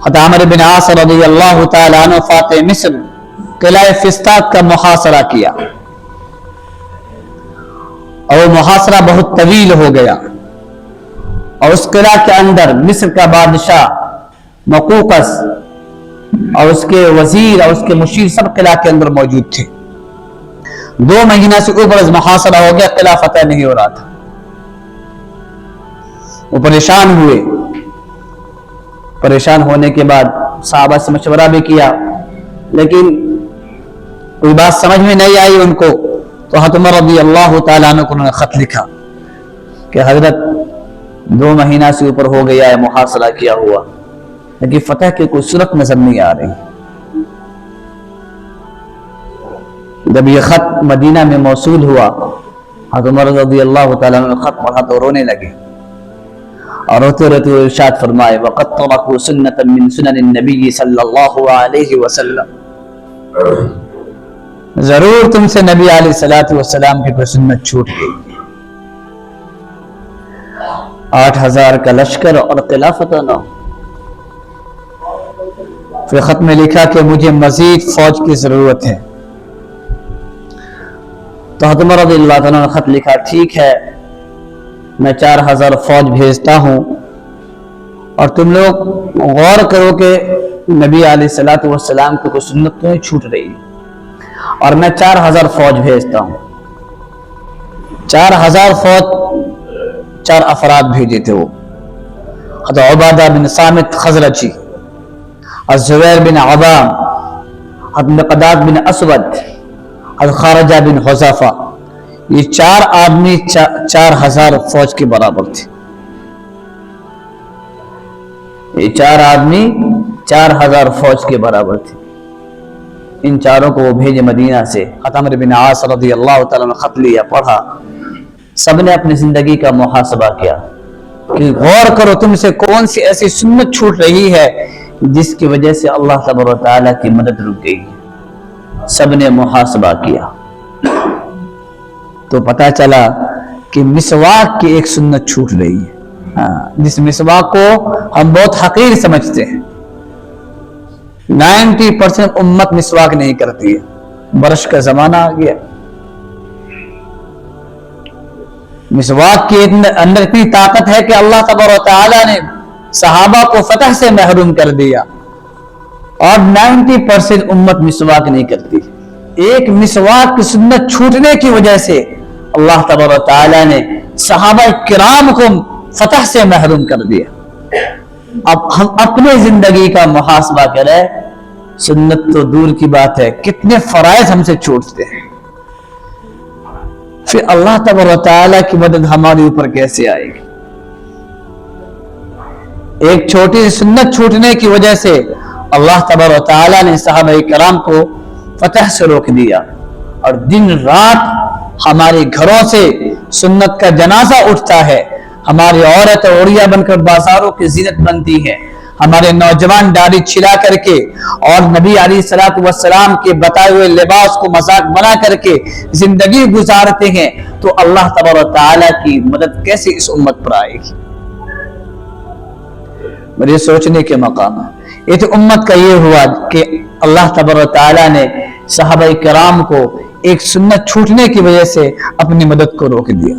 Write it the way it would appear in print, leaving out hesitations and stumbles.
حضرت عمرو بن عاص رضی اللہ تعالیٰ عنہ فاتح مصر قلعہ فسطاط کا محاصرہ کیا، اور وہ محاصرہ بہت طویل ہو گیا، اور اس قلعہ کے اندر مصر کا بادشاہ مقوقس اور اس کے وزیر اور اس کے مشیر سب قلعہ کے اندر موجود تھے۔ 2 مہینہ سے اوپر محاصرہ ہو گیا، قلعہ فتح نہیں ہو رہا تھا۔ وہ پریشان ہوئے، پریشان ہونے کے بعد صحابہ سے مشورہ بھی کیا، لیکن کوئی بات سمجھ میں نہیں آئی ان کو، تو حضرت عمر رضی اللہ تعالیٰ عنہ کو انہوں نے خط لکھا کہ حضرت 2 مہینہ سے اوپر ہو گیا ہے محاصرہ کیا ہوا، لیکن فتح کی کوئی صورت نظر نہیں آ رہی۔ جب یہ خط مدینہ میں موصول ہوا، حضرت عمر رضی اللہ تعالیٰ عنہ خط پڑھا تو رونے لگے، اور روتے روتے وہ ارشاد فرمائے وَقَدْ تَرَكُوا سُنَّةً مِّن سُنَنِ النَّبِيِّ صلی اللہ علیہ وسلم، ضرور تم سے نبی علیہ الصلوۃ والسلام کی کوئی سنت چھوٹ گئی۔ 8000 کا لشکر اور قلعہ فتح نہ ہو۔ پھر خط میں لکھا کہ مجھے مزید فوج کی ضرورت ہے، تو حضرت عمر رضی اللہ عنہ نے خط لکھا ٹھیک ہے میں 4000 فوج بھیجتا ہوں، اور تم لوگ غور کرو کہ نبی علیہ الصلوۃ والسلام کی کوئی سنت تو نہیں چھوٹ رہی، اور میں 4000 فوج بھیجتا ہوں۔ 4000 فوج 4 افراد بھیجے تھے، وہ حضرت عبادہ بن صامت خزرجی، الزبیر بن عوام، حضرت مقداد بن اسود، حضرت خارجہ بن حذیفہ، یہ 4 آدمی 4000 فوج کے برابر تھے۔ یہ 4 آدمی 4000 فوج کے برابر تھے۔ ان چاروں کو وہ بھیجے مدینہ سے۔ حضرت عمرو بن عاص رضی اللہ تعالیٰ نے خط لیا، پڑھا، سب نے اپنی زندگی کا محاسبہ کیا کہ غور کرو تم سے کون سی ایسی سنت چھوٹ رہی ہے جس کی وجہ سے اللہ تبارک و تعالیٰ کی مدد رک گئی۔ سب نے محاسبہ کیا تو پتہ چلا کہ مسواک کی ایک سنت چھوٹ رہی ہے، جس مسواک کو ہم بہت حقیر سمجھتے ہیں۔ 90% امت مسواک نہیں کرتی ہے، برش کا زمانہ آ گیا۔ مسواک کے اندر اتنی طاقت ہے کہ اللہ تبارک و تعالیٰ نے صحابہ کو فتح سے محروم کر دیا، اور 90% امت مسواک نہیں کرتی۔ ایک مسواک کی سنت چھوٹنے کی وجہ سے اللہ تبارک و تعالیٰ نے صحابہ کرام کو فتح سے محروم کر دیا۔ اب ہم اپنے زندگی کا محاسبہ کریں، سنت تو دور کی بات ہے، کتنے فرائض ہم سے چھوٹتے ہیں، پھر اللہ تبارک و تعالیٰ کی مدد ہمارے اوپر کیسے آئے گی؟ ایک چھوٹی سنت چھوٹنے کی وجہ سے اللہ تبارک و تعالیٰ نے صحابہ کرام کو فتح سے روک دیا، اور دن رات ہمارے گھروں سے سنت کا جنازہ اٹھتا ہے، ہماری عورت عوریہ بن کر بازاروں کی زینت بنتی ہے، ہمارے نوجوان داڑھی چھلا کر کے اور نبی علیہ الصلوۃ والسلام کے بتائے ہوئے لباس کو مذاق بنا کر کے زندگی گزارتے ہیں، تو اللہ تبارک و تعالیٰ کی مدد کیسے اس امت پر آئے گی؟ میرے سوچنے کے مقام ہے۔ یہ تو امت کا یہ ہوا کہ اللہ تبارک و تعالیٰ نے صحابہ کرام کو ایک سنت چھوٹنے کی وجہ سے اپنی مدد کو روک دیا۔